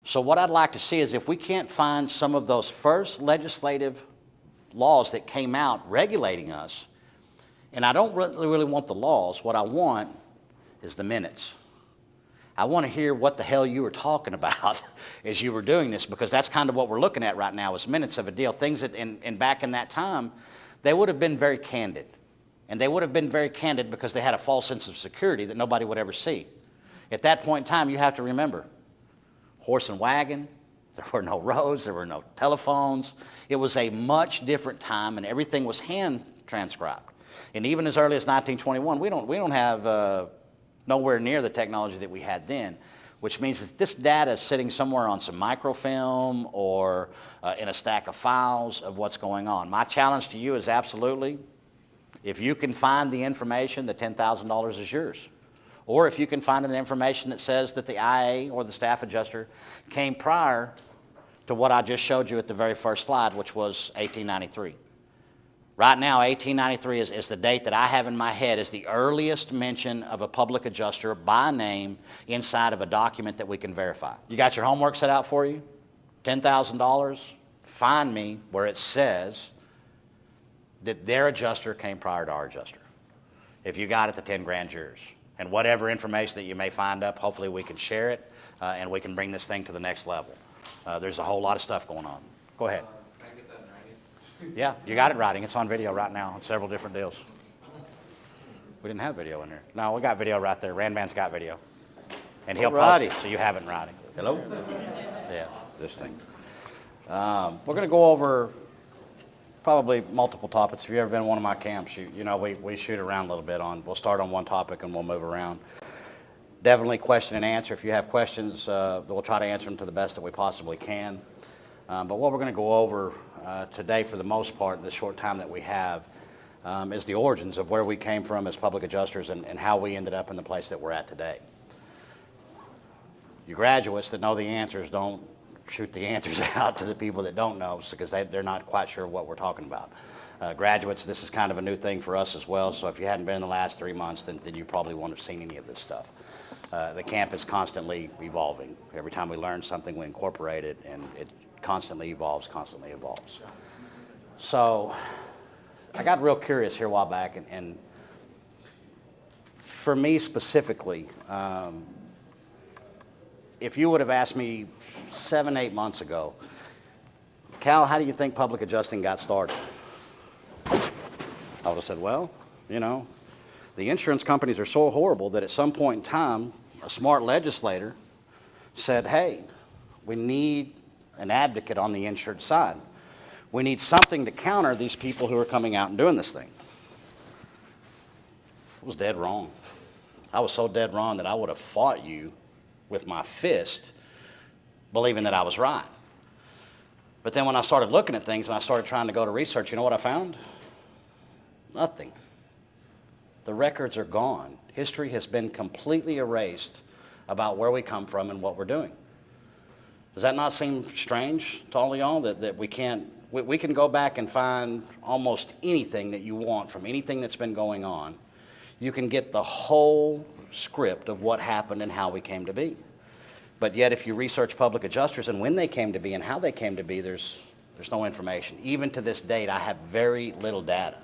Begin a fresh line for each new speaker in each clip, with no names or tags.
So what I'd like to see is if we can't find some of those first legislative laws that came out regulating us, and I don't really want the laws. What I want is the minutes. I want to hear what the hell you were talking about as you were doing this, because that's kind of what we're looking at right now is minutes of a deal. Things that back in that time, they would have been very candid. And they would have been very candid because they had a false sense of security that nobody would ever see. At that point in time, you have to remember, horse and wagon, there were no roads, there were no telephones. It was a much different time, and everything was hand transcribed. And even as early as 1921, we don't have nowhere near the technology that we had then, which means that this data is sitting somewhere on some microfilm or in a stack of files of what's going on. My challenge to you is absolutely, if you can find the information, the $10,000 is yours. Or if you can find the information that says that the IA or the staff adjuster came prior to what I just showed you at the very first slide, which was 1893. Right now, 1893 is the date that I have in my head as the earliest mention of a public adjuster by name inside of a document that we can verify. You got your homework set out for you? $10,000, find me where it says that their adjuster came prior to our adjuster. If you got it, the 10 grand yours. And whatever information that you may find up, hopefully we can share it and we can bring this thing to the next level. There's a whole lot of stuff going on. Go ahead.
Can I get that in writing?
Yeah, you got it writing. It's on video right now on several different deals. We didn't have video in there. No, we got video right there. Randman's got video. And he'll post it, so you have it in writing. Hello? Yeah, this thing. We're going to go over probably multiple topics. If you've ever been in one of my camps, you know we shoot around a little bit on. We'll start on one topic and we'll move around. Definitely question and answer. If you have questions, we'll try to answer them to the best that we possibly can. But what we're going to go over today, for the most part, in the short time that we have, is the origins of where we came from as public adjusters and how we ended up in the place that we're at today. You graduates that know the answers don't shoot the answers out to the people that don't know, because they're not quite sure what we're talking about. Graduates, this is kind of a new thing for us as well, so if you hadn't been in the last 3 months, then you probably won't have seen any of this stuff. The camp is constantly evolving. Every time we learn something, we incorporate it, and it constantly evolves, So I got real curious here a while back, and for me specifically, if you would have asked me 7, 8 months ago, Cal, how do you think public adjusting got started? I would have said, well, you know, the insurance companies are so horrible that at some point in time, a smart legislator said, hey, we need an advocate on the insured side. We need something to counter these people who are coming out and doing this thing. I was dead wrong. I was so dead wrong that I would have fought you with my fist, believing that I was right. But then when I started looking at things and I started trying to go to research, you know what I found? Nothing. The records are gone. History has been completely erased about where we come from and what we're doing. Does that not seem strange to all of y'all that we can go back and find almost anything that you want from anything that's been going on? You can get the whole script of what happened and how we came to be. But yet if you research public adjusters and when they came to be and how they came to be, there's no information. Even to this date, I have very little data.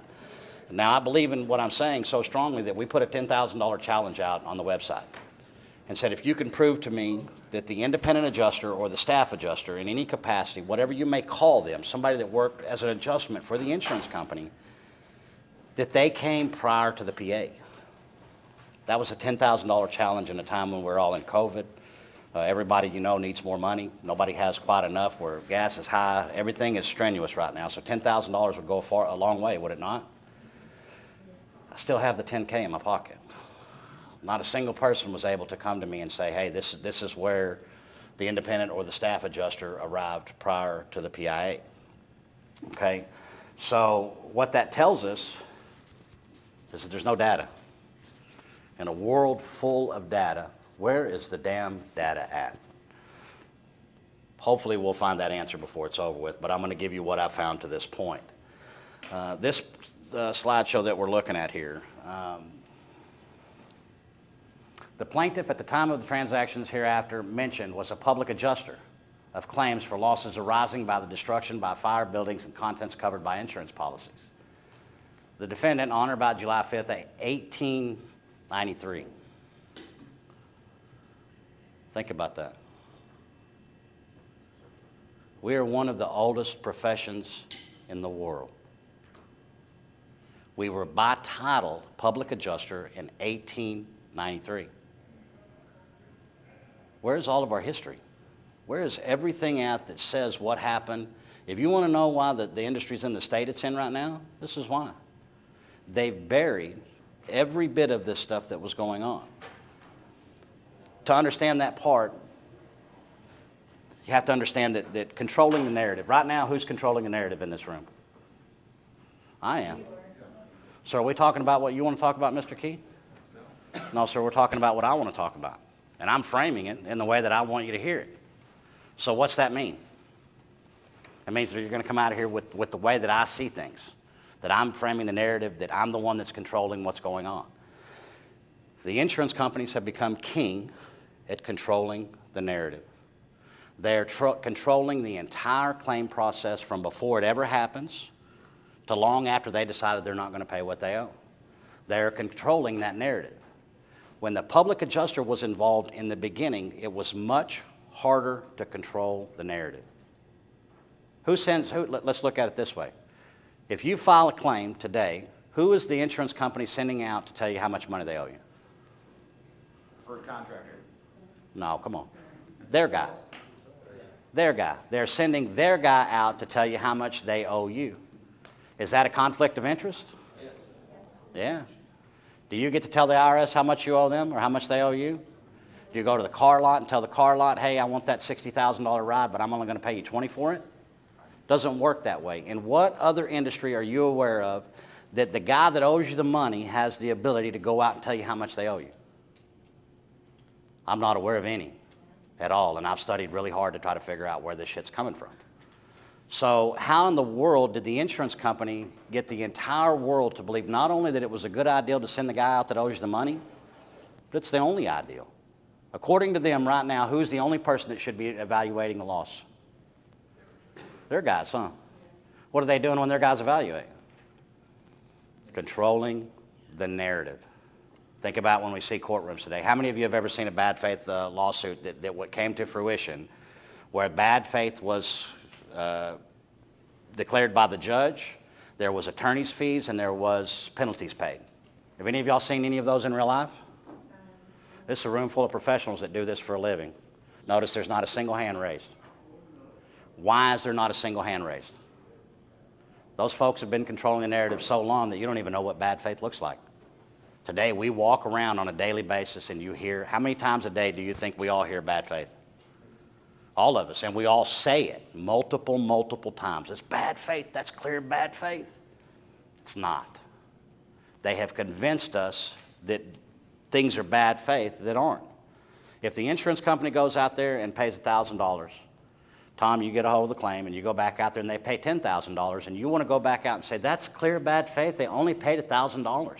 Now, I believe in what I'm saying so strongly that we put a $10,000 challenge out on the website and said, if you can prove to me that the independent adjuster or the staff adjuster in any capacity, whatever you may call them, somebody that worked as an adjustment for the insurance company, that they came prior to the PA. That was a $10,000 challenge in a time when we're all in COVID. Everybody you know needs more money. Nobody has quite enough, where gas is high. Everything is strenuous right now. So $10,000 would go a long way, would it not? I still have the 10K in my pocket. Not a single person was able to come to me and say, hey, this is where the independent or the staff adjuster arrived prior to the PIA. Okay? So what that tells us is that there's no data. In a world full of data, where is the damn data at? Hopefully we'll find that answer before it's over with, but I'm going to give you what I found to this point. This slideshow that we're looking at here, the plaintiff at the time of the transactions hereafter mentioned was a public adjuster. of claims for losses arising by the destruction by fire, buildings, and contents covered by insurance policies. The defendant, on or about July 5th, 1893. Think about that. We are one of the oldest professions in the world. We were by title public adjuster in 1893. Where's all of our history? Where is everything out that says what happened? If you want to know why the industry's in the state it's in right now, this is why. They've buried every bit of this stuff that was going on. To understand that part, you have to understand that controlling the narrative. Right now, who's controlling the narrative in this room? I am. So are we talking about what you want to talk about, Mr. Key? No, sir, we're talking about what I want to talk about. And I'm framing it in the way that I want you to hear it. So what's that mean? It means that you're going to come out of here with the way that I see things, that I'm framing the narrative, that I'm the one that's controlling what's going on. The insurance companies have become king at controlling the narrative. They're controlling the entire claim process from before it ever happens to long after they decided they're not going to pay what they owe. They're controlling that narrative. When the public adjuster was involved in the beginning, it was much harder to control the narrative. Let's look at it this way. If you file a claim today, who is the insurance company sending out to tell you how much money they owe you?
For a contractor.
No, come on. Their guy. Their guy. They're sending their guy out to tell you how much they owe you. Is that a conflict of interest?
Yes.
Yeah. Do you get to tell the IRS how much you owe them or how much they owe you? Do you go to the car lot and tell the car lot, hey, I want that $60,000 ride, but I'm only going to pay you $20 for it? Doesn't work that way. In what other industry are you aware of that the guy that owes you the money has the ability to go out and tell you how much they owe you? I'm not aware of any at all, and I've studied really hard to try to figure out where this shit's coming from. So how in the world did the insurance company get the entire world to believe not only that it was a good idea to send the guy out that owes you the money, but it's the only ideal? According to them right now, who's the only person that should be evaluating the loss? Their guys, huh? What are they doing when their guys evaluate? Controlling the narrative. Think about when we see courtrooms today. How many of you have ever seen a bad faith lawsuit that what came to fruition where bad faith was declared by the judge, there was attorney's fees, and there was penalties paid? Have any of y'all seen any of those in real life? This is a room full of professionals that do this for a living. Notice there's not a single hand raised. Why is there not a single hand raised? Those folks have been controlling the narrative so long that you don't even know what bad faith looks like. Today, we walk around on a daily basis and you hear, how many times a day do you think we all hear bad faith? All of us, and we all say it multiple times. It's bad faith, that's clear bad faith. It's not. They have convinced us that things are bad faith that aren't. If the insurance company goes out there and pays $1,000, Tom, you get a hold of the claim and you go back out there and they pay $10,000 and you want to go back out and say, that's clear bad faith, they only paid $1,000.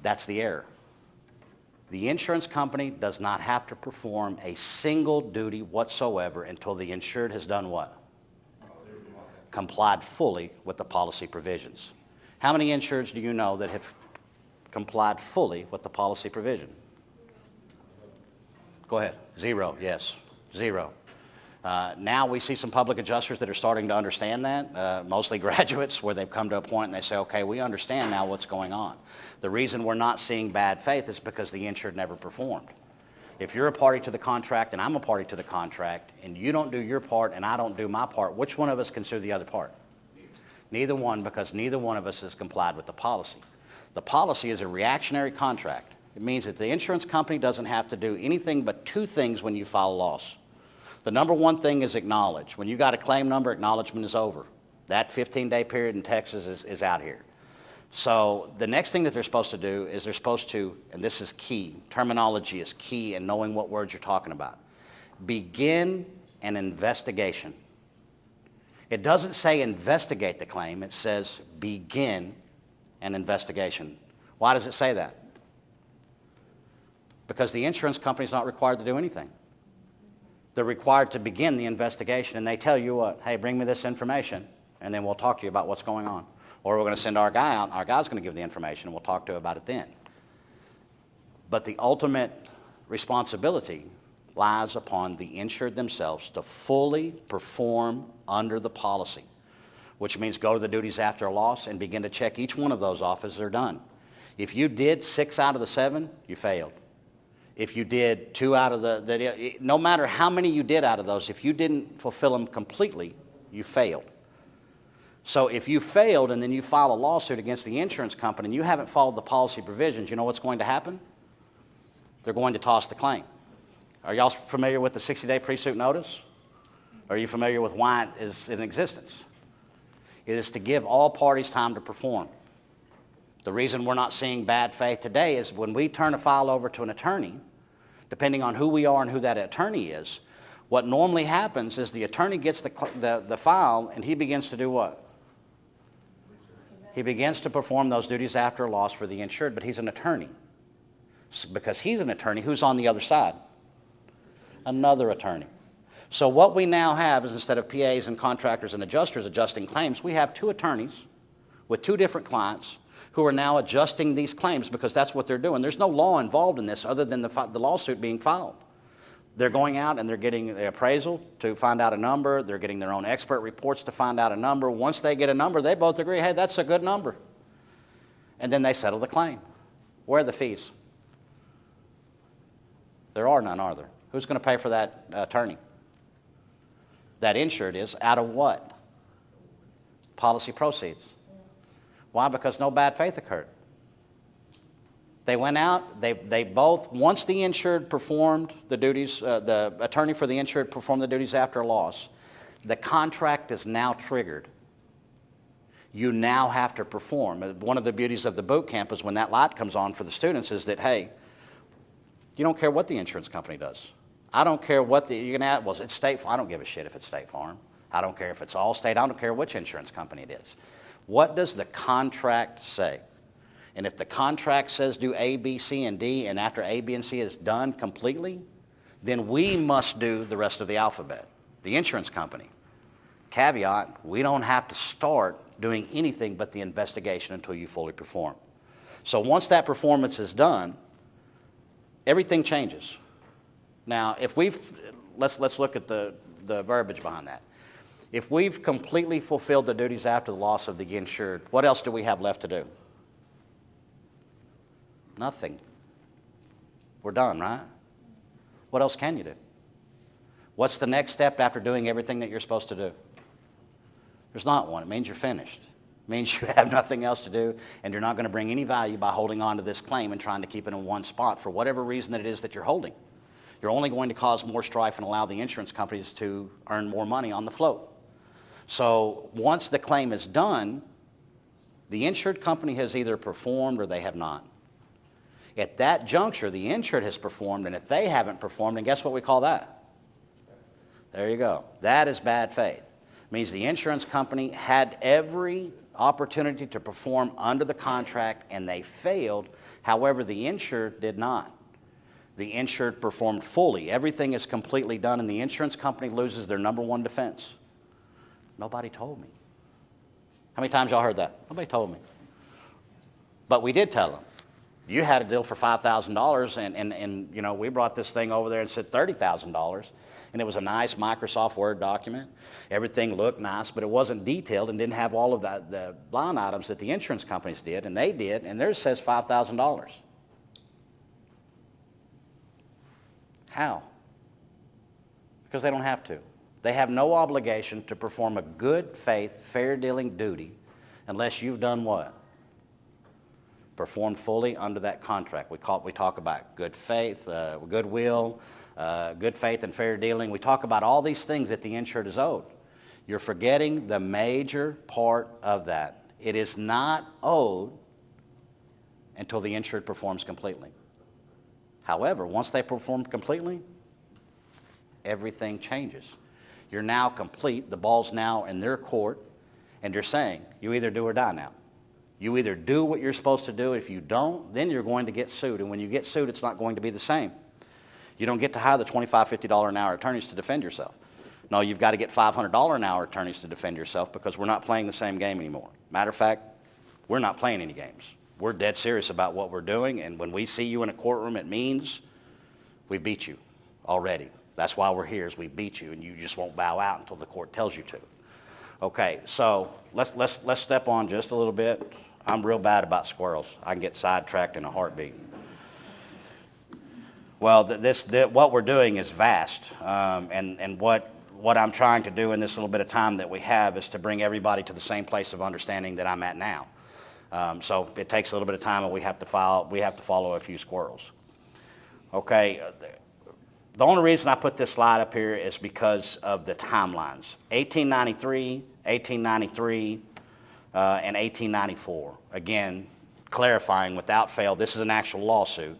That's the error. The insurance company does not have to perform a single duty whatsoever until the insured has done what? Complied fully with the policy provisions. How many insureds do you know that have complied fully with the policy provision? Go ahead. Zero, yes. Zero. Now we see some public adjusters that are starting to understand that, mostly graduates, where they've come to a point and they say, okay, we understand now what's going on. The reason we're not seeing bad faith is because the insured never performed. If you're a party to the contract and I'm a party to the contract and you don't do your part and I don't do my part, which one of us can sue the other part? Neither one, because neither one of us has complied with the policy. The policy is a reactionary contract. It means that the insurance company doesn't have to do anything but two things when you file a loss. The number one thing is acknowledge. When you got a claim number, acknowledgement is over. That 15-day period in Texas is out here. So the next thing that they're supposed to do is they're supposed to, and this is key, terminology is key in knowing what words you're talking about, begin an investigation. It doesn't say investigate the claim, it says begin an investigation. Why does it say that? Because the insurance company is not required to do anything. they're required to begin the investigation, and they tell you what, hey, bring me this information, and then we'll talk to you about what's going on. Or we're going to send our guy out, and our guy's going to give the information, and we'll talk to you about it then. But the ultimate responsibility lies upon the insured themselves to fully perform under the policy, which means go to the duties after a loss and begin to check each one of those off as they're done. If you did 6 out of the 7, you failed. If you did 2 out of no matter how many you did out of those, if you didn't fulfill them completely, you failed. So if you failed and then you file a lawsuit against the insurance company and you haven't followed the policy provisions, you know what's going to happen? They're going to toss the claim. Are y'all familiar with the 60-day pre-suit notice? Are you familiar with why it is in existence? It is to give all parties time to perform. The reason we're not seeing bad faith today is when we turn a file over to an attorney, depending on who we are and who that attorney is, what normally happens is the attorney gets the file and he begins to do what? He begins to perform those duties after a loss for the insured, but he's an attorney. Because he's an attorney, who's on the other side? Another attorney. So what we now have is instead of PAs and contractors and adjusters adjusting claims, we have 2 attorneys with 2 different clients who are now adjusting these claims because that's what they're doing. There's no law involved in this other than the lawsuit being filed. They're going out and they're getting the appraisal to find out a number. They're getting their own expert reports to find out a number. Once they get a number, they both agree, hey, that's a good number. And then they settle the claim. Where are the fees? There are none, are there? Who's going to pay for that attorney? That insured is out of what? Policy proceeds. Why? Because no bad faith occurred. They went out, they both, once the insured performed the duties, the attorney for the insured performed the duties after a loss, the contract is now triggered. You now have to perform. One of the beauties of the boot camp is when that light comes on for the students is that, hey, you don't care what the insurance company does. I don't care what you're going to add. Well, it's State Farm. I don't give a shit if it's State Farm. I don't care if it's Allstate. I don't care which insurance company it is. What does the contract say? And if the contract says do A, B, C, and D, and after A, B, and C is done completely, then we must do the rest of the alphabet, the insurance company. Caveat, we don't have to start doing anything but the investigation until you fully perform. So once that performance is done, everything changes. Now, if let's look at the verbiage behind that. If we've completely fulfilled the duties after the loss of the insured, what else do we have left to do? Nothing. We're done, right? What else can you do? What's the next step after doing everything that you're supposed to do? There's not one. It means you're finished. It means you have nothing else to do, and you're not going to bring any value by holding on to this claim and trying to keep it in one spot for whatever reason that it is that you're holding. You're only going to cause more strife and allow the insurance companies to earn more money on the float. So once the claim is done, the insured company has either performed or they have not. At that juncture, the insured has performed, and if they haven't performed, then guess what we call that? There you go. That is bad faith. It means the insurance company had every opportunity to perform under the contract, and they failed. However, the insured did not. The insured performed fully. Everything is completely done, and the insurance company loses their number one defense. Nobody told me. How many times y'all heard that? Nobody told me. But we did tell them. You had a deal for $5,000, and you know, we brought this thing over there and said $30,000, and it was a nice Microsoft Word document. Everything looked nice, but it wasn't detailed and didn't have all of the line items that the insurance companies did, and they did, and theirs says $5,000. How? Because they don't have to. They have no obligation to perform a good faith, fair dealing duty unless you've done what? Performed fully under that contract. We talk about good faith, goodwill, good faith and fair dealing. We talk about all these things that the insured is owed. You're forgetting the major part of that. It is not owed until the insured performs completely. However, once they perform completely, everything changes. You're now complete. The ball's now in their court, and you're saying, you either do or die now. You either do what you're supposed to do. If you don't, then you're going to get sued. And when you get sued, it's not going to be the same. You don't get to hire the $25, $50 an hour attorneys to defend yourself. No, you've got to get $500 an hour attorneys to defend yourself because we're not playing the same game anymore. Matter of fact, we're not playing any games. We're dead serious about what we're doing, and when we see you in a courtroom, it means we beat you already. That's why we're here, is we beat you, and you just won't bow out until the court tells you to. Okay, so let's step on just a little bit. I'm real bad about squirrels. I can get sidetracked in a heartbeat. Well, what we're doing is vast, and what I'm trying to do in this little bit of time that we have is to bring everybody to the same place of understanding that I'm at now. So it takes a little bit of time, and we have to follow a few squirrels. Okay, the only reason I put this slide up here is because of the timelines. 1893, 1893, and 1894. Again, clarifying without fail, this is an actual lawsuit,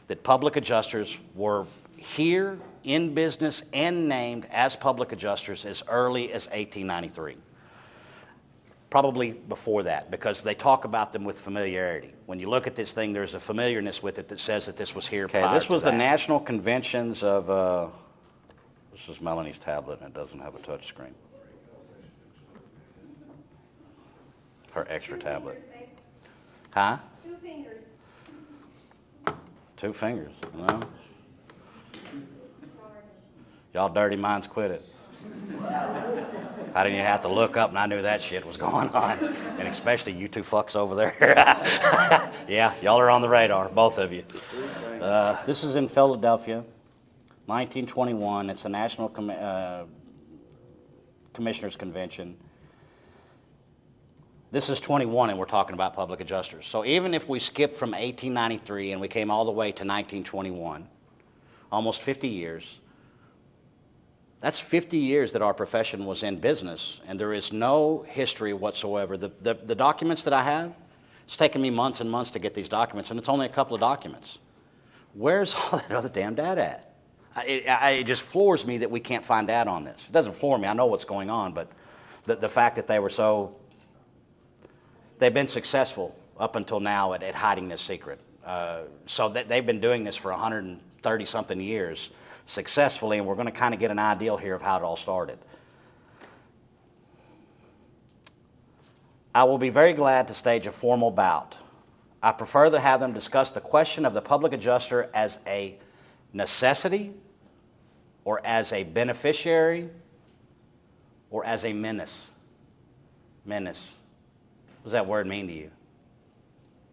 that public adjusters were here in business and named as public adjusters as early as 1893. Probably before that, because they talk about them with familiarity. When you look at this thing, there's a familiarness with it that says that this was here prior to that. Okay, this was the National Conventions of, this is Melanie's tablet, and it doesn't have a touch screen. Her extra tablet. Huh?
2 fingers.
2 fingers, no? Y'all dirty minds quit it. I didn't even have to look up, and I knew that shit was going on. And especially you two fucks over there. Yeah, y'all are on the radar, both of you. This is in Philadelphia, 1921. It's the National Commissioners Convention. This is 21, and we're talking about public adjusters. So even if we skipped from 1893 and we came all the way to 1921, almost 50 years, that's 50 years that our profession was in business, and there is no history whatsoever. The documents that I have, it's taken me months and months to get these documents, and it's only a couple of documents. Where's all that other damn data at? It just floors me that we can't find data on this. It doesn't floor me. I know what's going on, but the fact that they've been successful up until now at hiding this secret. So they've been doing this for 130-something years successfully, and we're going to kind of get an idea here of how it all started. I will be very glad to stage a formal bout. I prefer to have them discuss the question of the public adjuster as a necessity, or as a beneficiary, or as a menace. Menace. What does that word mean to you?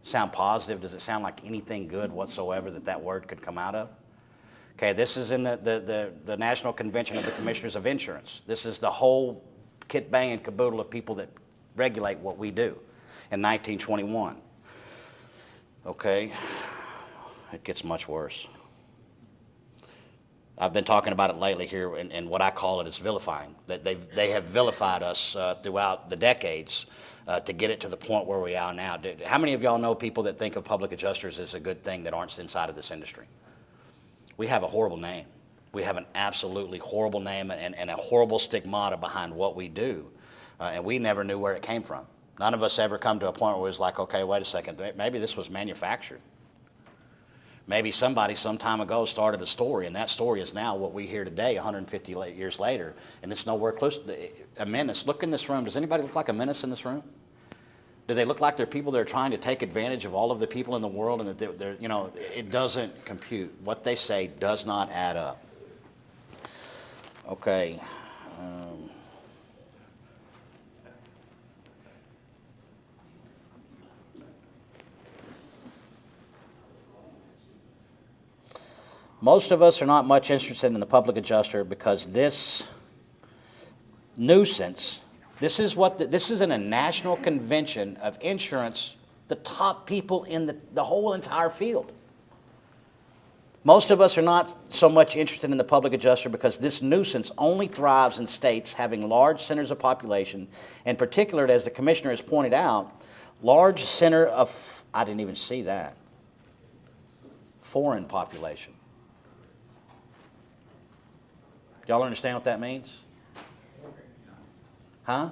Sound positive? Does it sound like anything good whatsoever that word could come out of? Okay, this is in the National Convention of the Commissioners of Insurance. This is the whole kit, bang, and caboodle of people that regulate what we do in 1921. Okay, it gets much worse. I've been talking about it lately here, and what I call it is vilifying. That they have vilified us throughout the decades to get it to the point where we are now. How many of y'all know people that think of public adjusters as a good thing that aren't inside of this industry? We have a horrible name. We have an absolutely horrible name and a horrible stigmata behind what we do, and we never knew where it came from. None of us ever come to a point where it was like, okay, wait a second, maybe this was manufactured. Maybe somebody some time ago started a story, and that story is now what we hear today, 150 years later, and it's nowhere close to a menace. Look in this room. Does anybody look like a menace in this room? Do they look like they're people that are trying to take advantage of all of the people in the world, and that they're, you know, it doesn't compute. What they say does not add up. Okay. Most of us are not much interested in the public adjuster because this nuisance, this is in a national convention of insurance, the top people in the whole entire field. Most of us are not so much interested in the public adjuster because this nuisance only thrives in states having large centers of population, and particularly, as the commissioner has pointed out, large center of, I didn't even see that, foreign population. Y'all understand what that means? Huh?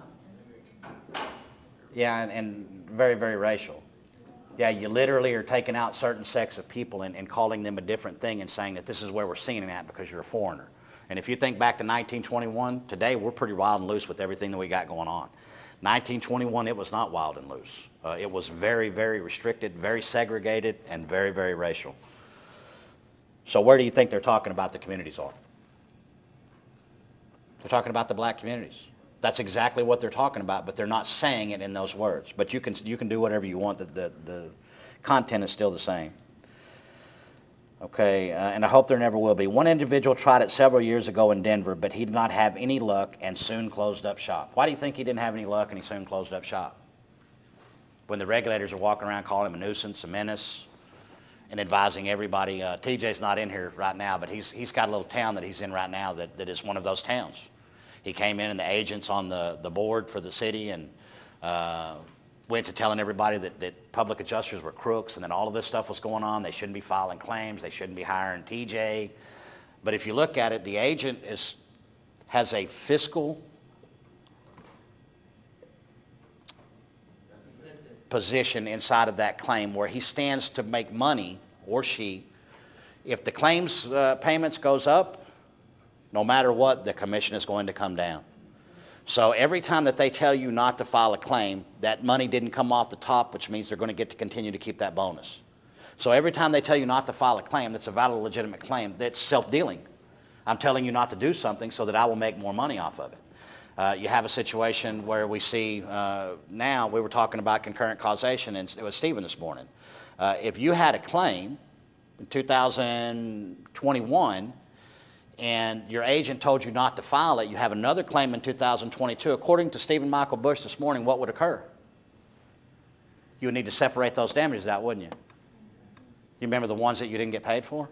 Yeah, and very, very racial. Yeah, you literally are taking out certain sects of people and calling them a different thing and saying that this is where we're seeing it at because you're a foreigner. And if you think back to 1921, today we're pretty wild and loose with everything that we got going on. 1921, it was not wild and loose. It was very, very restricted, very segregated, and very, very racial. So where do you think they're talking about the communities are? They're talking about the black communities. That's exactly what they're talking about, but they're not saying it in those words. But you can do whatever you want. The content is still the same. Okay, and I hope there never will be. One individual tried it several years ago in Denver, but he did not have any luck and soon closed up shop. Why do you think he didn't have any luck and he soon closed up shop? When the regulators are walking around calling him a nuisance, a menace, and advising everybody. TJ's not in here right now, but he's got a little town that he's in right now that is one of those towns. He came in and the agents on the board for the city and went to telling everybody that public adjusters were crooks and that all of this stuff was going on. They shouldn't be filing claims. They shouldn't be hiring TJ. But if you look at it, the agent has a fiscal position inside of that claim where he stands to make money, or she. If the claims payments goes up, no matter what, the commission is going to come down. So every time that they tell you not to file a claim, that money didn't come off the top, which means they're going to get to continue to keep that bonus. So every time they tell you not to file a claim that's a valid, legitimate claim, that's self-dealing. I'm telling you not to do something so that I will make more money off of it. You have a situation where we see now, we were talking about concurrent causation, and it was Stephen this morning. If you had a claim in 2021, and your agent told you not to file it, you have another claim in 2022, according to Stephen Michael Bush this morning, what would occur? You would need to separate those damages out, wouldn't you? You remember the ones that you didn't get paid for?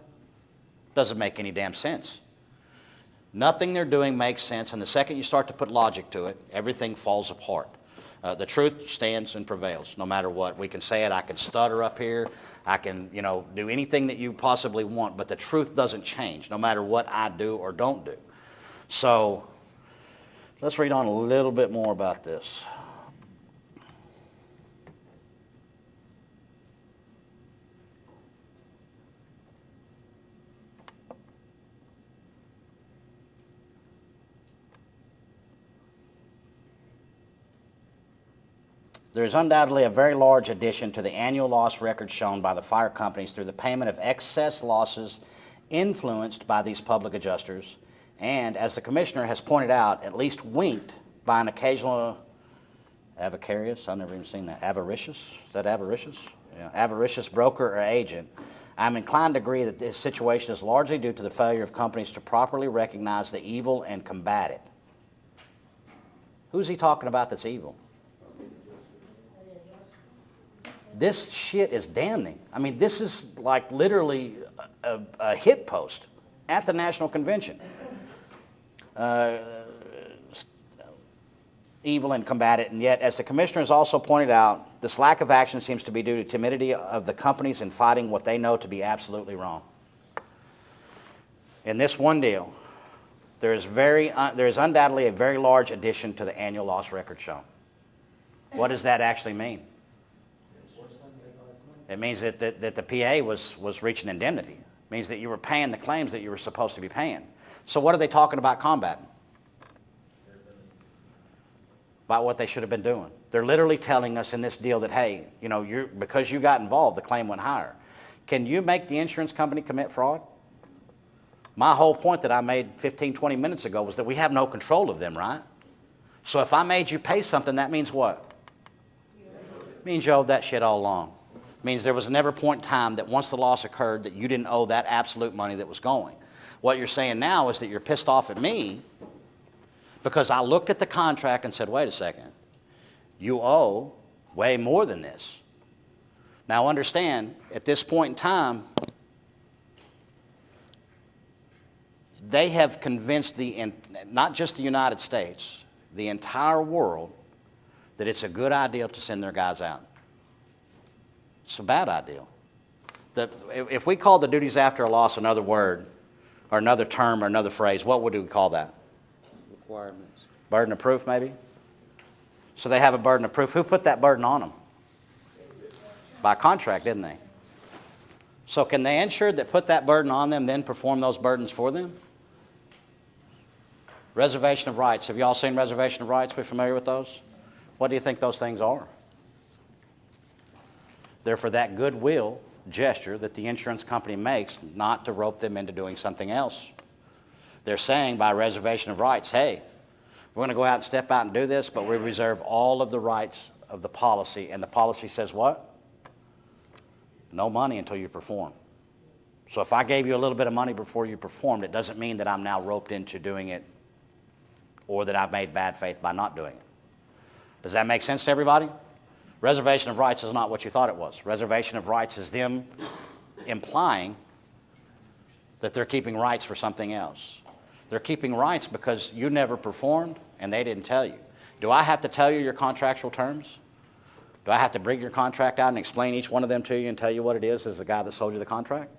Doesn't make any damn sense. Nothing they're doing makes sense, and the second you start to put logic to it, everything falls apart. The truth stands and prevails, no matter what. We can say it, I can stutter up here, I can, do anything that you possibly want, but the truth doesn't change, no matter what I do or don't do. So, let's read on a little bit more about this. There is undoubtedly a very large addition to the annual loss record shown by the fire companies through the payment of excess losses influenced by these public adjusters, and as the Commissioner has pointed out, at least winked by an occasional avaricious, I've never even seen that, avaricious, is that avaricious? Yeah, avaricious broker or agent. I'm inclined to agree that this situation is largely due to the failure of companies to properly recognize the evil and combat it. Who's he talking about that's evil? This shit is damning. I mean, this is like literally a hit post at the National Convention. Evil and combat it, and yet, as the Commissioner has also pointed out, this lack of action seems to be due to timidity of the companies in fighting what they know to be absolutely wrong. In this one deal, there is undoubtedly a very large addition to the annual loss record shown. What does that actually mean? It means that the PA was reaching indemnity. It means that you were paying the claims that you were supposed to be paying. So what are they talking about combating? About what they should have been doing. They're literally telling us in this deal that, hey, because you got involved, the claim went higher. Can you make the insurance company commit fraud? My whole point that I made 15, 20 minutes ago was that we have no control of them, right? So if I made you pay something, that means what? It means you owed that shit all along. Means there was never a point in time that once the loss occurred that you didn't owe that absolute money that was going. What you're saying now is that you're pissed off at me because I looked at the contract and said, wait a second, you owe way more than this. Now understand, at this point in time, they have convinced not just the United States, the entire world, that it's a good idea to send their guys out. It's a bad idea. If we call the duties after a loss another word, or another term, or another phrase, what would we call that?
Requirements.
Burden of proof, maybe? So they have a burden of proof. Who put that burden on them? by contract, didn't they? So can the insured that put that burden on them then perform those burdens for them? Reservation of rights. Have you all seen reservation of rights? We familiar with those? What do you think those things are? They're for that goodwill gesture that the insurance company makes not to rope them into doing something else. They're saying by reservation of rights, hey, we're going to go out and step out and do this, but we reserve all of the rights of the policy. And the policy says what? No money until you perform. So if I gave you a little bit of money before you performed, it doesn't mean that I'm now roped into doing it or that I've made bad faith by not doing it. Does that make sense to everybody? Reservation of rights is not what you thought it was. Reservation of rights is them implying that they're keeping rights for something else. They're keeping rights because you never performed and they didn't tell you. Do I have to tell you your contractual terms? Do I have to bring your contract out and explain each one of them to you and tell you what it is as the guy that sold you the contract?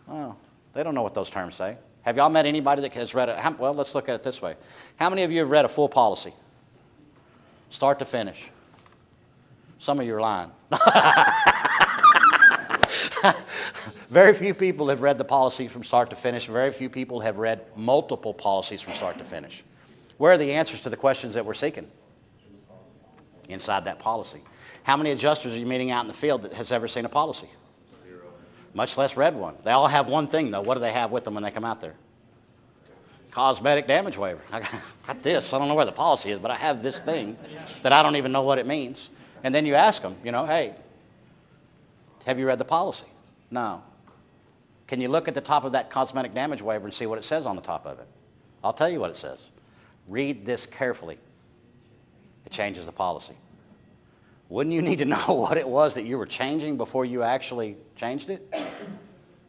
Oh, they don't know what those terms say. Have y'all met anybody that has read it? Well, let's look at it this way. How many of you have read a full policy? Start to finish. Some of you are lying. Very few people have read the policy from start to finish. Very few people have read multiple policies from start to finish. Where are the answers to the questions that we're seeking? Inside that policy. How many adjusters are you meeting out in the field that has ever seen a policy? Zero. Much less read one. They all have one thing, though. What do they have with them when they come out there? Cosmetic damage waiver. I got this. I don't know where the policy is, but I have this thing that I don't even know what it means. And then you ask them, hey, have you read the policy? No. Can you look at the top of that cosmetic damage waiver and see what it says on the top of it? I'll tell you what it says. Read this carefully. It changes the policy. Wouldn't you need to know what it was that you were changing before you actually changed it?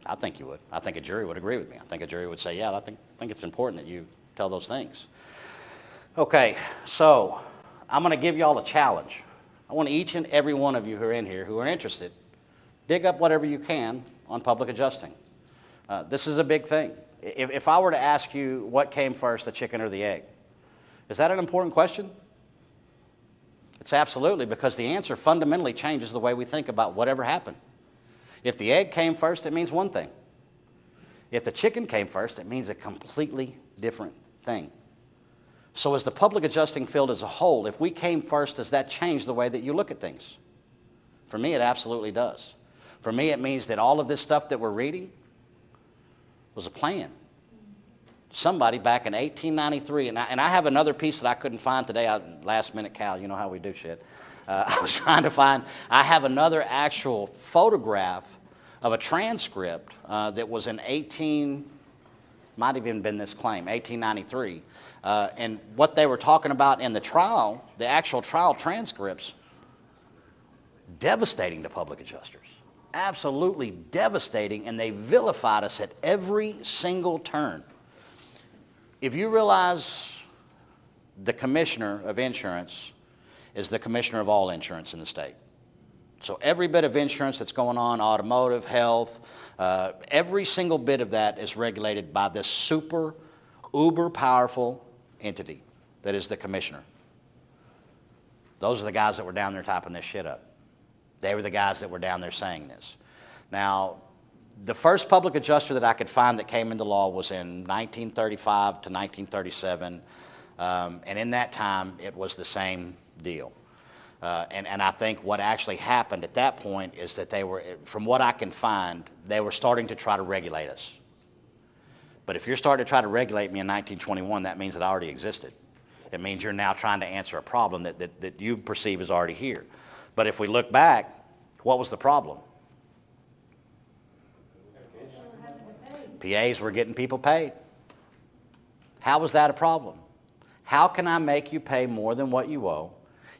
I think you would. I think a jury would agree with me. I think a jury would say, yeah, I think it's important that you tell those things. Okay, so I'm going to give you all a challenge. I want each and every one of you who are in here who are interested, dig up whatever you can on public adjusting. This is a big thing. If I were to ask you what came first, the chicken or the egg, is that an important question? It's absolutely, because the answer fundamentally changes the way we think about whatever happened. If the egg came first, it means one thing. If the chicken came first, it means a completely different thing. So as the public adjusting field as a whole, if we came first, does that change the way that you look at things? For me, it absolutely does. For me, it means that all of this stuff that we're reading was a plan. Somebody back in 1893, and I have another piece that I couldn't find today, last minute, Cal, you know how we do shit. I was trying to find, I have another actual photograph of a transcript that was in might have even been this claim, 1893. And what they were talking about in the trial, the actual trial transcripts, devastating to public adjusters. Absolutely devastating, and they vilified us at every single turn. If you realize the commissioner of insurance is the commissioner of all insurance in the state. So every bit of insurance that's going on, automotive, health, every single bit of that is regulated by this super, uber powerful entity that is the commissioner. Those are the guys that were down there typing this shit up. They were the guys that were down there saying this. Now, the first public adjuster that I could find that came into law was in 1935 to 1937, and in that time, it was the same deal. And I think what actually happened at that point is that they were, from what I can find, they were starting to try to regulate us. But if you're starting to try to regulate me in 1921, that means it already existed. It means you're now trying to answer a problem that you perceive is already here. But if we look back, what was the problem? PAs were getting people paid. How was that a problem? How can I make you pay more than what you owe?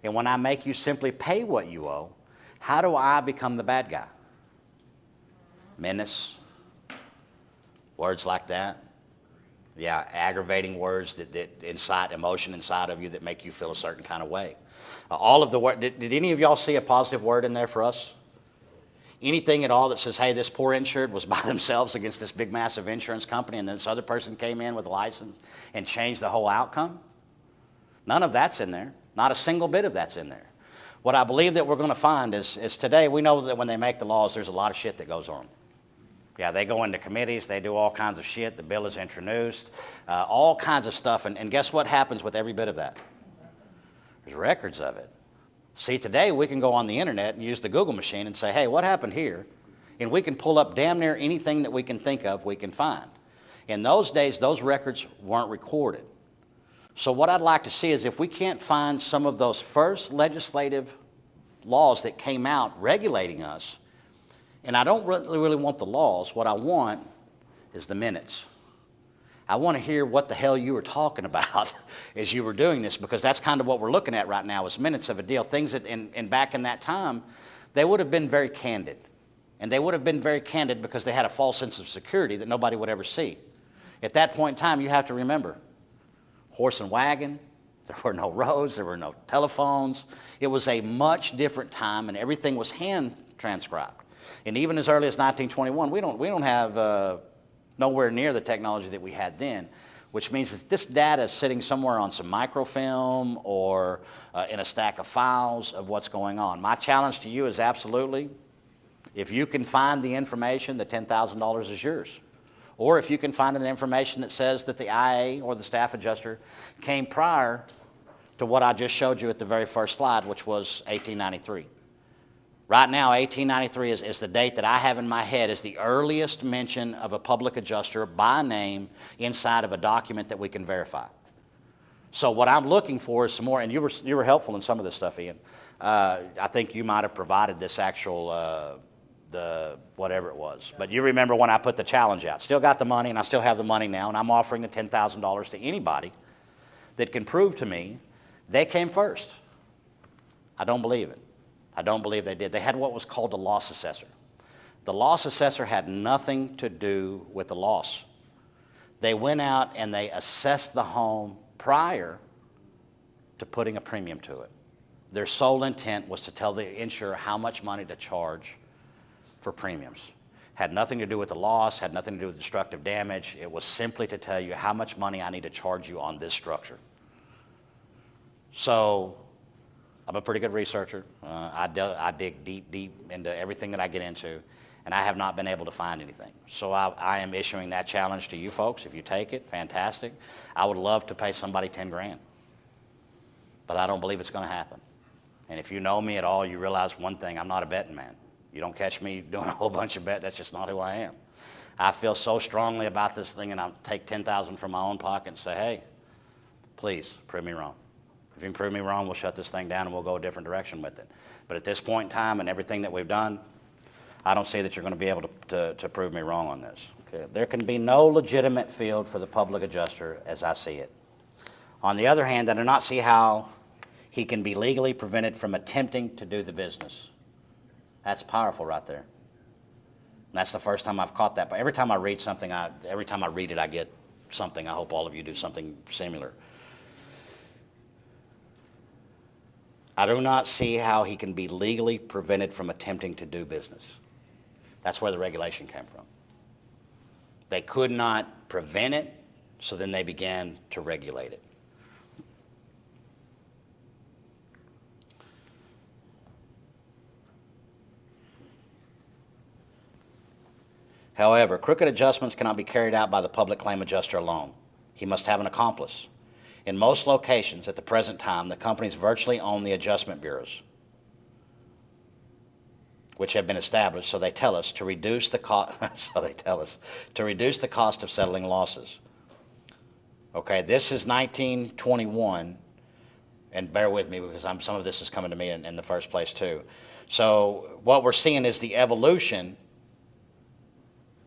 And when I make you simply pay what you owe, how do I become the bad guy? Menace, words like that. Yeah, aggravating words that incite emotion inside of you that make you feel a certain kind of way. All of the word, did any of y'all see a positive word in there for us? Anything at all that says, hey, this poor insured was by themselves against this big massive insurance company and then this other person came in with a license and changed the whole outcome? None of that's in there. Not a single bit of that's in there. What I believe that we're going to find is today, we know that when they make the laws, there's a lot of shit that goes on. Yeah, they go into committees, they do all kinds of shit, the bill is introduced, all kinds of stuff, and guess what happens with every bit of that? There's records of it. See, today we can go on the internet and use the Google machine and say, hey, what happened here? And we can pull up damn near anything that we can think of, we can find. In those days, those records weren't recorded. So what I'd like to see is if we can't find some of those first legislative laws that came out regulating us, and I don't really want the laws. What I want is the minutes. I want to hear what the hell you were talking about as you were doing this, because that's kind of what we're looking at right now is minutes of a deal. Things that back in that time, they would have been very candid. And they would have been very candid because they had a false sense of security that nobody would ever see. At that point in time, you have to remember, horse and wagon, there were no roads, there were no telephones. It was a much different time, and everything was hand transcribed. And even as early as 1921, we don't have nowhere near the technology that we had then, which means that this data is sitting somewhere on some microfilm or in a stack of files of what's going on. My challenge to you is absolutely, if you can find the information, the $10,000 is yours. Or if you can find an information that says that the IA or the staff adjuster came prior to what I just showed you at the very first slide, which was 1893. Right now, 1893 is the date that I have in my head as the earliest mention of a public adjuster by name inside of a document that we can verify. So what I'm looking for is some more, and you were helpful in some of this stuff, Ian. I think you might have provided this actual, the whatever it was. But you remember when I put the challenge out. Still got the money, and I still have the money now, and I'm offering the $10,000 to anybody that can prove to me they came first. I don't believe it. I don't believe they did. They had what was called a loss assessor. The loss assessor had nothing to do with the loss. They went out and they assessed the home prior to putting a premium to it. Their sole intent was to tell the insurer how much money to charge for premiums. Had nothing to do with the loss, had nothing to do with destructive damage. It was simply to tell you how much money I need to charge you on this structure. So I'm a pretty good researcher. I dig deep into everything that I get into, and I have not been able to find anything. So I am issuing that challenge to you folks. If you take it, fantastic. I would love to pay somebody 10 grand, but I don't believe it's going to happen. And if you know me at all, you realize one thing, I'm not a betting man. You don't catch me doing a whole bunch of bets. That's just not who I am. I feel so strongly about this thing, and I'll take $10,000 from my own pocket and say, hey, please prove me wrong. If you can prove me wrong, we'll shut this thing down and we'll go a different direction with it. But at this point in time and everything that we've done, I don't see that you're going to be able to prove me wrong on this. Okay. There can be no legitimate field for the public adjuster as I see it. On the other hand, I do not see how he can be legally prevented from attempting to do the business. That's powerful right there. And that's the first time I've caught that. But every time I read something, every time I read it, I get something. I hope all of you do something similar. I do not see how he can be legally prevented from attempting to do business. That's where the regulation came from. They could not prevent it, so then they began to regulate it. However, crooked adjustments cannot be carried out by the public claim adjuster alone. He must have an accomplice. In most locations at the present time, the companies virtually own the adjustment bureaus, which have been established, so they tell us, to reduce the cost. So they tell us to reduce the cost of settling losses. Okay, this is 1921, and bear with me because some of this is coming to me in the first place too. So what we're seeing is the evolution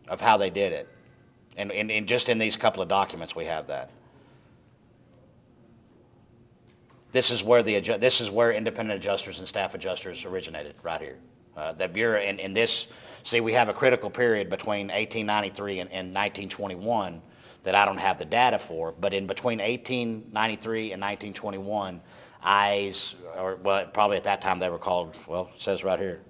of how they did it, and just in these couple of documents we have that. This is where independent adjusters and staff adjusters originated, right here. The Bureau, in this, see, we have a critical period between 1893 and 1921 that I don't have the data for, but in between 1893 and 1921, IAs, or well, probably at that time they were called, well, it says right here.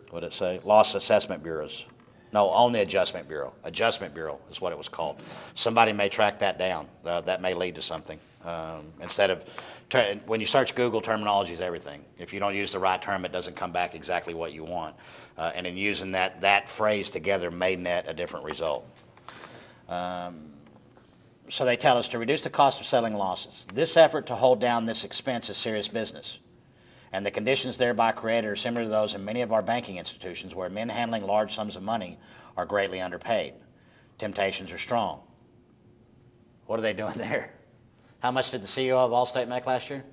What did it say? Loss assessment bureaus. No, on the Adjustment Bureau. Adjustment Bureau is what it was called. Somebody may track that down. That may lead to something. Instead of, when you search Google, terminology is everything. If you don't use the right term, it doesn't come back exactly what you want. And in using that phrase together may net a different result. So they tell us to reduce the cost of settling losses. This effort to hold down this expense is serious business, and the conditions thereby created are similar to those in many of our banking institutions where men handling large sums of money are greatly underpaid. Temptations are strong. What are they doing there? How much did the CEO of Allstate make last year?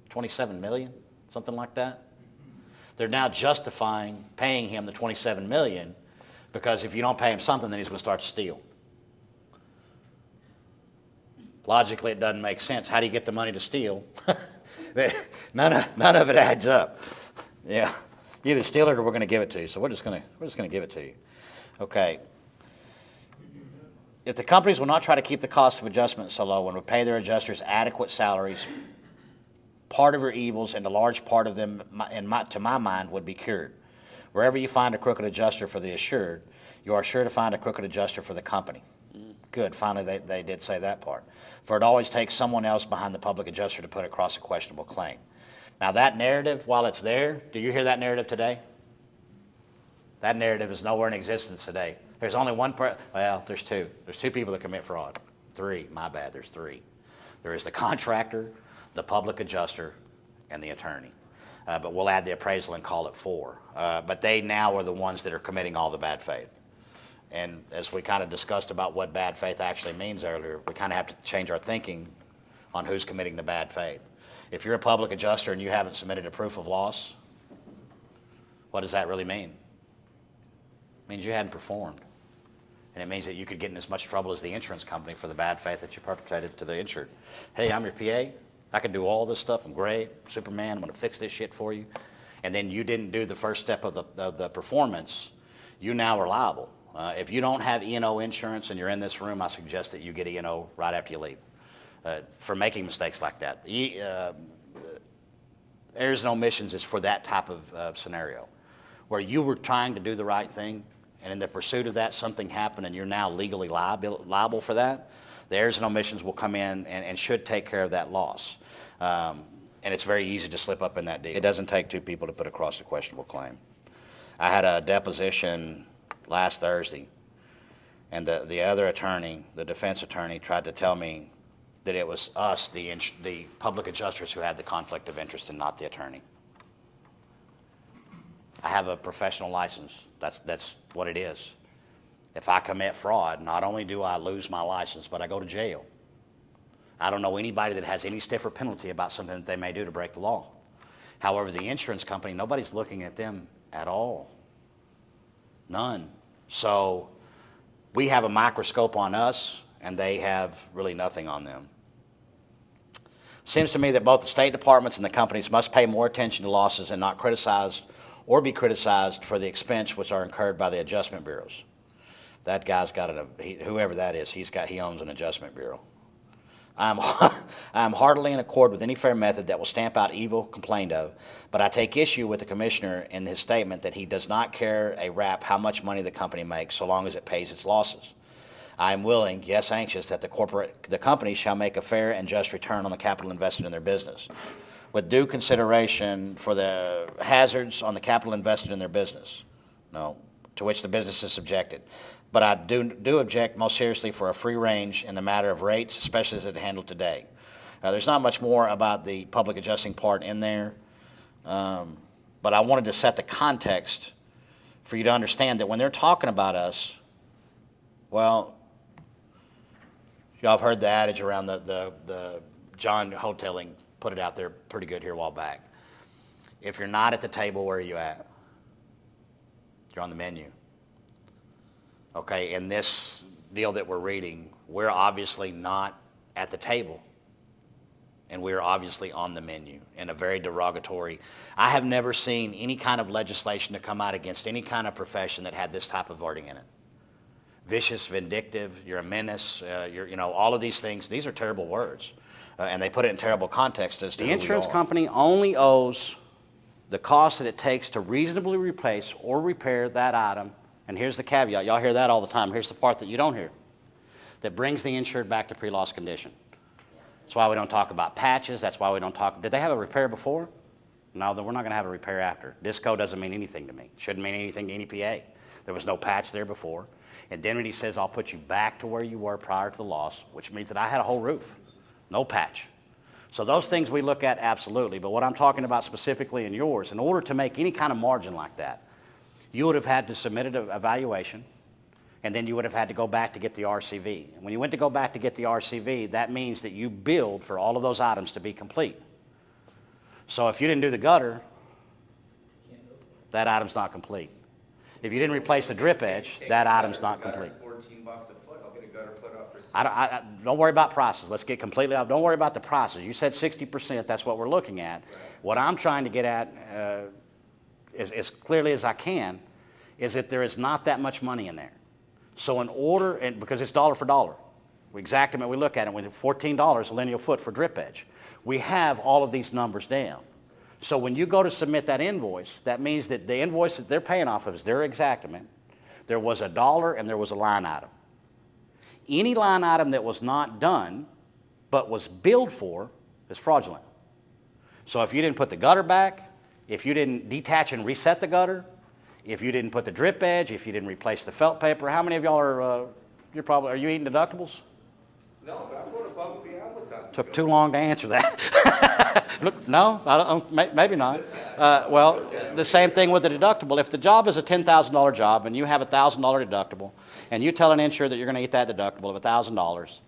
27 million, something like that. They're now justifying paying him the 27 million because if you don't pay him something, then he's going to start to steal. Logically, it doesn't make sense. How do you get the money to steal? None of it adds up. Yeah, you either steal it or we're going to give it to you. So we're just going to give it to you. Okay. If the companies will not try to keep the cost of adjustment so low and would pay their adjusters adequate salaries, part of your evils and a large part of them, to my mind, would be cured. Wherever you find a crooked adjuster for the assured, you are sure to find a crooked adjuster for the company. Good, finally they did say that part. For it always takes someone else behind the public adjuster to put across a questionable claim. Now that narrative, while it's there, do you hear that narrative today? That narrative is nowhere in existence today. There's only there's two. There's two people that commit fraud. Three, my bad, there's three. There is the contractor, the public adjuster, and the attorney. But we'll add the appraisal and call it four. But they now are the ones that are committing all the bad faith. And as we kind of discussed about what bad faith actually means earlier, we kind of have to change our thinking on who's committing the bad faith. If you're a public adjuster and you haven't submitted a proof of loss, what does that really mean? It means you hadn't performed. And it means that you could get in as much trouble as the insurance company for the bad faith that you perpetrated to the insured. Hey, I'm your PA. I can do all this stuff. I'm great. Superman, I'm going to fix this shit for you. And then you didn't do the first step of the performance. You now are liable. If you don't have E&O insurance and you're in this room, I suggest that you get E&O right after you leave for making mistakes like that. Errors and omissions is for that type of scenario where you were trying to do the right thing and in the pursuit of that something happened and you're now legally liable for that. The errors and omissions will come in and should take care of that loss. And it's very easy to slip up in that deal. It doesn't take two people to put across a questionable claim. I had a deposition last Thursday, and the other attorney, the defense attorney, tried to tell me that it was us, the public adjusters, who had the conflict of interest and not the attorney. I have a professional license. That's what it is. If I commit fraud, not only do I lose my license, but I go to jail. I don't know anybody that has any stiffer penalty about something that they may do to break the law. However, the insurance company, nobody's looking at them at all. None. So we have a microscope on us, and they have really nothing on them. Seems to me that both the state departments and the companies must pay more attention to losses and not criticized or be criticized for the expense which are incurred by the adjustment bureaus. That guy's got whoever that is, he owns an adjustment bureau. I am heartily in accord with any fair method that will stamp out evil complained of, but I take issue with the commissioner in his statement that he does not care a rap how much money the company makes so long as it pays its losses. I am willing, yes anxious, that the company shall make a fair and just return on the capital invested in their business, with due consideration for the hazards on the capital invested in their business, to which the business is subjected. But I do object most seriously for a free range in the matter of rates, especially as it's handled today. There's not much more about the public adjusting part in there, but I wanted to set the context for you to understand that when they're talking about us, well, y'all have heard the adage around the John Hoteling put it out there pretty good here a while back. If you're not at the table, where are you at? You're on the menu. Okay, in this deal that we're reading, we're obviously not at the table, and we're obviously on the menu in a very derogatory. I have never seen any kind of legislation to come out against any kind of profession that had this type of wording in it. Vicious, vindictive, you're a menace, all of these things. These are terrible words, and they put it in terrible context as to the insurance company only owes the cost that it takes to reasonably replace or repair that item and here's the caveat, y'all hear that all the time, here's the part that you don't hear, that brings the insured back to pre-loss condition. That's why we don't talk about patches, that's why we don't talk, did they have a repair before? No, then we're not gonna have a repair after. Disco doesn't mean anything to me. Shouldn't mean anything to any PA. There was no patch there before. Indemnity says I'll put you back to where you were prior to the loss, which means that I had a whole roof, no patch. So those things we look at absolutely, but what I'm talking about specifically in yours, in order to make any kind of margin like that, you would have had to submit an evaluation, and then you would have had to go back to get the RCV. And when you went to go back to get the RCV, that means that you billed for all of those items to be complete. So if you didn't do the gutter, that item's not complete. If you didn't replace the drip edge, that item's not complete.
$14 a foot, I'll get a gutter put up for
Don't worry about prices. Let's get completely out. Don't worry about the prices. You said 60%. That's what we're looking at.
Right.
What I'm trying to get at, as clearly as I can, is that there is not that much money in there. So in order, and because it's dollar for dollar, we exact them and we look at it. With $14 a lineal foot for drip edge, we have all of these numbers down. So when you go to submit that invoice, that means that the invoice that they're paying off of is their exactament. There was a dollar and there was a line item. Any line item that was not done but was billed for is fraudulent. So if you didn't put the gutter back, if you didn't detach and reset the gutter, if you didn't put the drip edge, if you didn't replace the felt paper, how many of y'all are, are you eating deductibles?
No, but I'm going above and beyond what's on.
Took too long to answer that. Look, no, I don't, maybe not. Well, the same thing with the deductible. If the job is a $10,000 job and you have a $1,000 deductible, and you tell an insurer that you're going to eat that deductible of $1,000,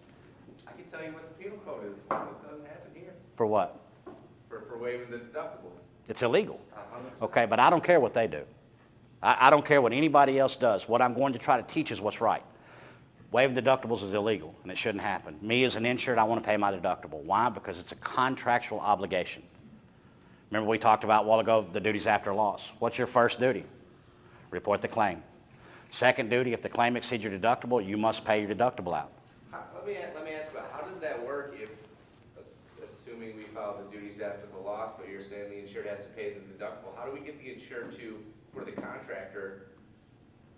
I can tell you what the penal code is. It doesn't happen here.
for what?
For waiving the deductibles.
It's illegal.
100%.
Okay, but I don't care what they do. I don't care what anybody else does. What I'm going to try to teach is what's right. Waiving deductibles is illegal, and it shouldn't happen. Me as an insured, I want to pay my deductible. Why? Because it's a contractual obligation. Remember we talked about a while ago the duties after a loss. What's your first duty? Report the claim. Second duty, if the claim exceeds your deductible, you must pay your deductible out.
Let me ask you, how does that work if, assuming we file the duties after the loss, but you're saying the insured has to pay the deductible, how do we get the insured to, for the contractor,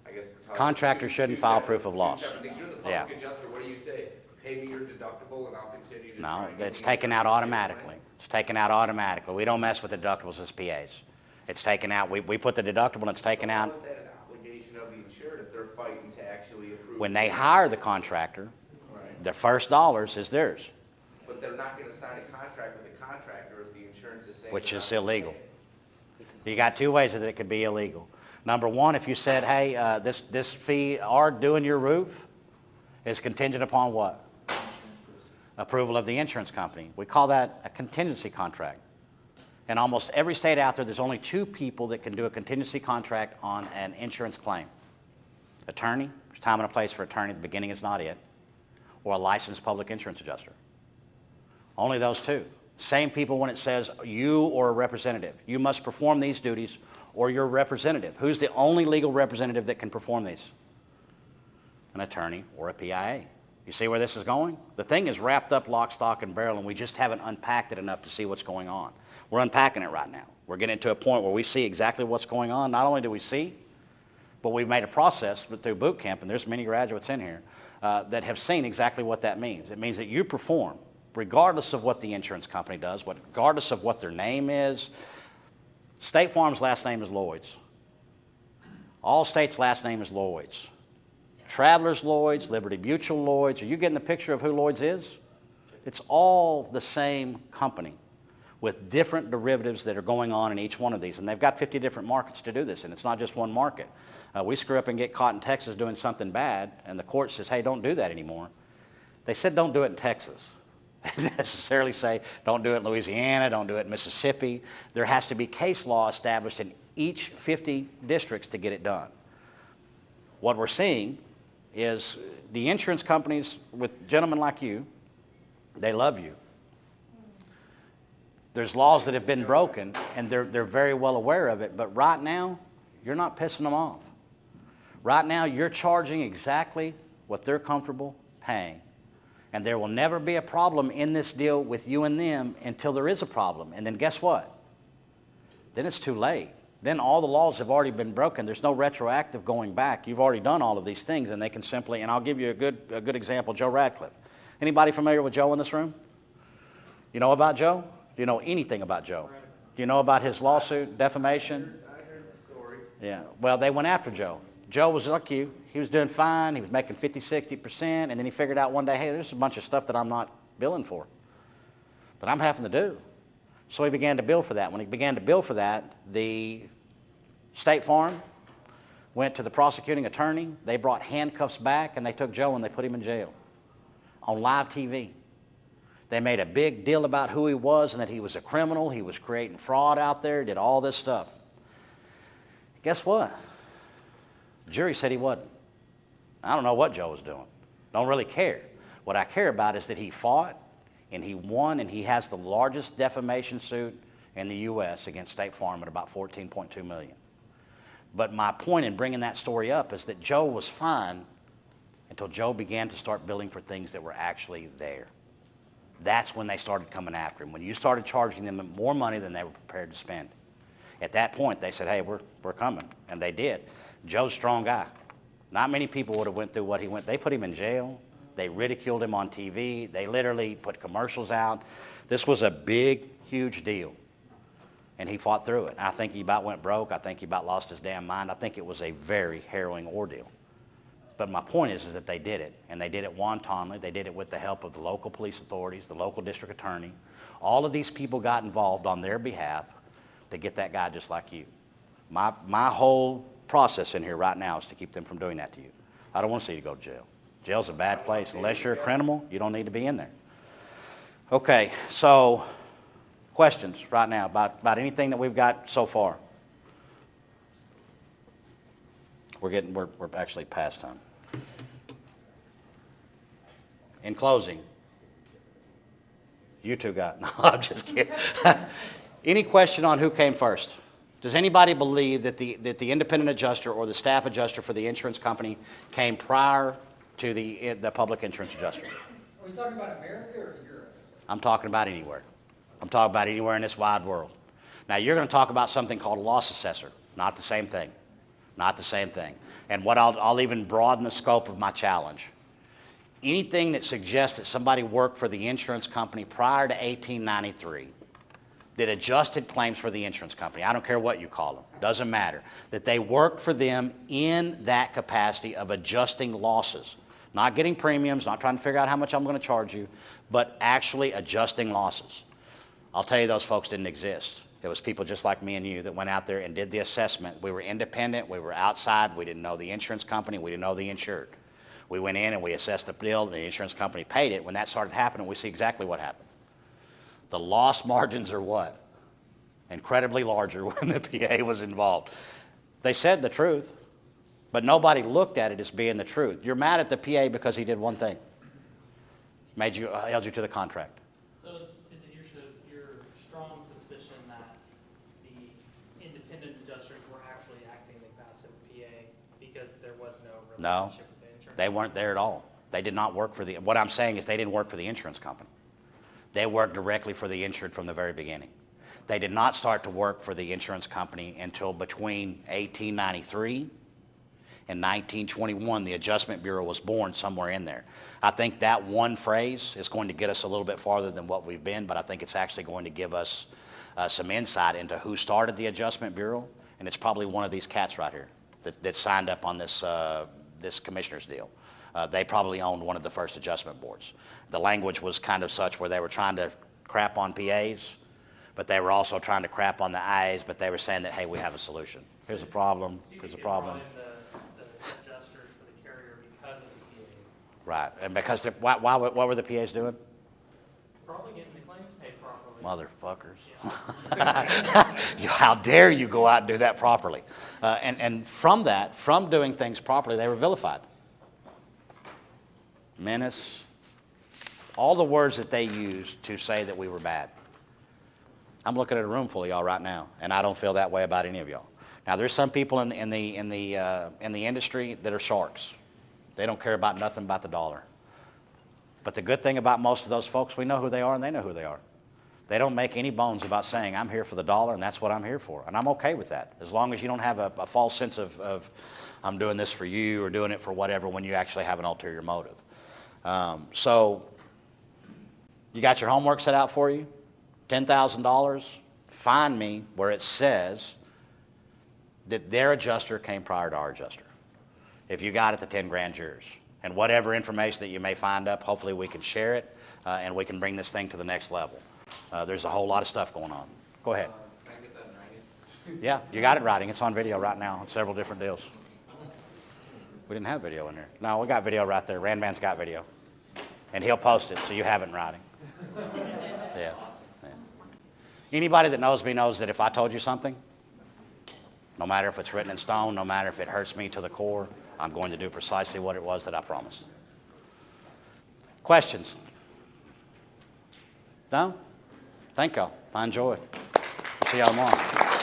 I guess we're talking
Contractor shouldn't file proof of loss.
Two separate things. You're the public
Yeah.
adjuster, what do you say? Pay me your deductible and I'll continue to
No,
try and get
it's
the
taken out
insurance to pay the
automatically.
claim?
It's taken out automatically. We don't mess with deductibles as PAs. It's taken out, we put the deductible and it's taken out.
So how is that an obligation of the insured if they're fighting to actually approve?
When they hire the contractor,
Right.
their first dollars is theirs,
But they're not gonna sign a contract with the contractor if the insurance is saying.
which
they're
is
not gonna
illegal.
pay.
You got two ways that it could be illegal. Number one, if you said, hey, this fee or doing your roof is contingent upon what? Approval of the insurance company. We call that a contingency contract. In almost every state out there, there's only two people that can do a contingency contract on an insurance claim. Attorney, there's time and a place for attorney, the beginning is not it, or a licensed public insurance adjuster. Only those two. Same people when it says you or a representative. You must perform these duties or your representative. Who's the only legal representative that can perform these? An attorney or a PIA. You see where this is going? The thing is wrapped up lock, stock, and barrel, and we just haven't unpacked it enough to see what's going on. We're unpacking it right now. We're getting to a point where we see exactly what's going on. Not only do we see, but we've made a process through boot camp, and there's many graduates in here that have seen exactly what that means. It means that you perform, regardless of what the insurance company does, regardless of what their name is. State Farm's last name is Lloyd's. Allstate's last name is Lloyd's. Travelers Lloyd's, Liberty Mutual Lloyd's. Are you getting the picture of who Lloyd's is? It's all the same company with different derivatives that are going on in each one of these. And they've got 50 different markets to do this, and it's not just one market. We screw up and get caught in Texas doing something bad, and the court says, hey, don't do that anymore. They said don't do it in Texas. They didn't necessarily say don't do it in Louisiana, don't do it in Mississippi. There has to be case law established in each 50 districts to get it done. What we're seeing is the insurance companies with gentlemen like you, they love you. There's laws that have been broken, and they're very well aware of it, but right now, you're not pissing them off. Right now, you're charging exactly what they're comfortable paying. And there will never be a problem in this deal with you and them until there is a problem. And then guess what? Then it's too late. then all the laws have already been broken. There's no retroactive going back. You've already done all of these things, and they can simply, and I'll give you a good example, Joe Radcliffe. Anybody familiar with Joe in this room? You know about Joe? Do you know anything about Joe? Do you know about his lawsuit, defamation?
I heard the story.
Yeah, well, they went after Joe. Joe was like you. He was doing fine. He was making 50, 60%, and then he figured out one day, hey, there's a bunch of stuff that I'm not billing for, that I'm having to do. So he began to bill for that. When he began to bill for that, the State Farm went to the prosecuting attorney. They brought handcuffs back, and they took Joe and they put him in jail on live TV. They made a big deal about who he was and that he was a criminal. He was creating fraud out there, did all this stuff. Guess what? The jury said he wasn't. I don't know what Joe was doing. Don't really care. What I care about is that he fought and he won, and he has the largest defamation suit in the U.S. against State Farm at about $14.2 million. But my point in bringing that story up is that Joe was fine until Joe began to start billing for things that were actually there. That's when they started coming after him, when you started charging them more money than they were prepared to spend. At that point, they said, hey, we're coming, and they did. Joe's a strong guy. Not many people would have went through what he went. They put him in jail. They ridiculed him on TV. They literally put commercials out. This was a big, huge deal, and he fought through it. I think he about went broke. I think he about lost his damn mind. I think it was a very harrowing ordeal. But my point is that they did it, and they did it wantonly. They did it with the help of the local police authorities, the local district attorney. All of these people got involved on their behalf to get that guy just like you. My whole process in here right now is to keep them from doing that to you. I don't want to see you go to jail. Jail's a bad place. Unless you're a criminal, you don't need to be in there. Okay, so questions right now about anything that we've got so far? We're actually past time. In closing, you two got, no, I'm just kidding. Any question on who came first? Does anybody believe that the independent adjuster or the staff adjuster for the insurance company came prior to the public insurance adjuster?
Are we talking about America or Europe?
I'm talking about anywhere. I'm talking about anywhere in this wide world. Now, you're going to talk about something called a loss assessor. Not the same thing. Not the same thing. And what I'll even broaden the scope of my challenge. Anything that suggests that somebody worked for the insurance company prior to 1893 that adjusted claims for the insurance company, I don't care what you call them, doesn't matter, that they worked for them in that capacity of adjusting losses, not getting premiums, not trying to figure out how much I'm going to charge you, but actually adjusting losses. I'll tell you, those folks didn't exist. There was people just like me and you that went out there and did the assessment. We were independent, we were outside, we didn't know the insurance company, we didn't know the insured. We went in and we assessed the bill, the insurance company paid it. When that started happening, we see exactly what happened. The loss margins are what? Incredibly larger when the PA was involved. They said the truth, but nobody looked at it as being the truth. You're mad at the PA because he did one thing. Held you to the contract.
So is it your strong suspicion that the independent adjusters were actually acting in the capacity of the PA because there was no relationship with the insurance?
They weren't there at all. They did not work for what I'm saying is they didn't work for the insurance company. They worked directly for the insured from the very beginning. They did not start to work for the insurance company until between 1893 and 1921. The Adjustment Bureau was born somewhere in there. I think that one phrase is going to get us a little bit farther than what we've been, but I think it's actually going to give us some insight into who started the Adjustment Bureau, and it's probably one of these cats right here that signed up on this commissioner's deal. They probably owned one of the first adjustment boards. The language was kind of such where they were trying to crap on PAs, but they were also trying to crap on the IAs, but they were saying that, hey, we have a solution. Here's a problem, here's a problem.
The adjusters for the carrier because of the PAs.
Right, and because, what were the PAs doing?
Probably getting the claims paid properly.
Motherfuckers.
Yeah.
How dare you go out and do that properly? And from doing things properly, they were vilified. Menace, all the words that they used to say that we were bad. I'm looking at a room full of y'all right now, and I don't feel that way about any of y'all. Now, there's some people in the industry that are sharks. They don't care about nothing but the dollar. But the good thing about most of those folks, we know who they are, and they know who they are. They don't make any bones about saying, I'm here for the dollar, and that's what I'm here for. And I'm okay with that, as long as you don't have a false sense of I'm doing this for you or doing it for whatever when you actually have an ulterior motive. So you got your homework set out for you, $10,000. Find me where it says that their adjuster came prior to our adjuster. If you got it, the 10 grand's yours. And whatever information that you may find up, hopefully we can share it, and we can bring this thing to the next level. There's a whole lot of stuff going on. Go ahead.
Can I get that in writing?
Yeah, you got it writing. It's on video right now on several different deals. We didn't have video in there. No, we got video right there. Randman's got video. And he'll post it, so you have it in writing. Yeah. Anybody that knows me knows that if I told you something, no matter if it's written in stone, no matter if it hurts me to the core, I'm going to do precisely what it was that I promised. Questions? No? Thank y'all. I enjoyed. See y'all tomorrow.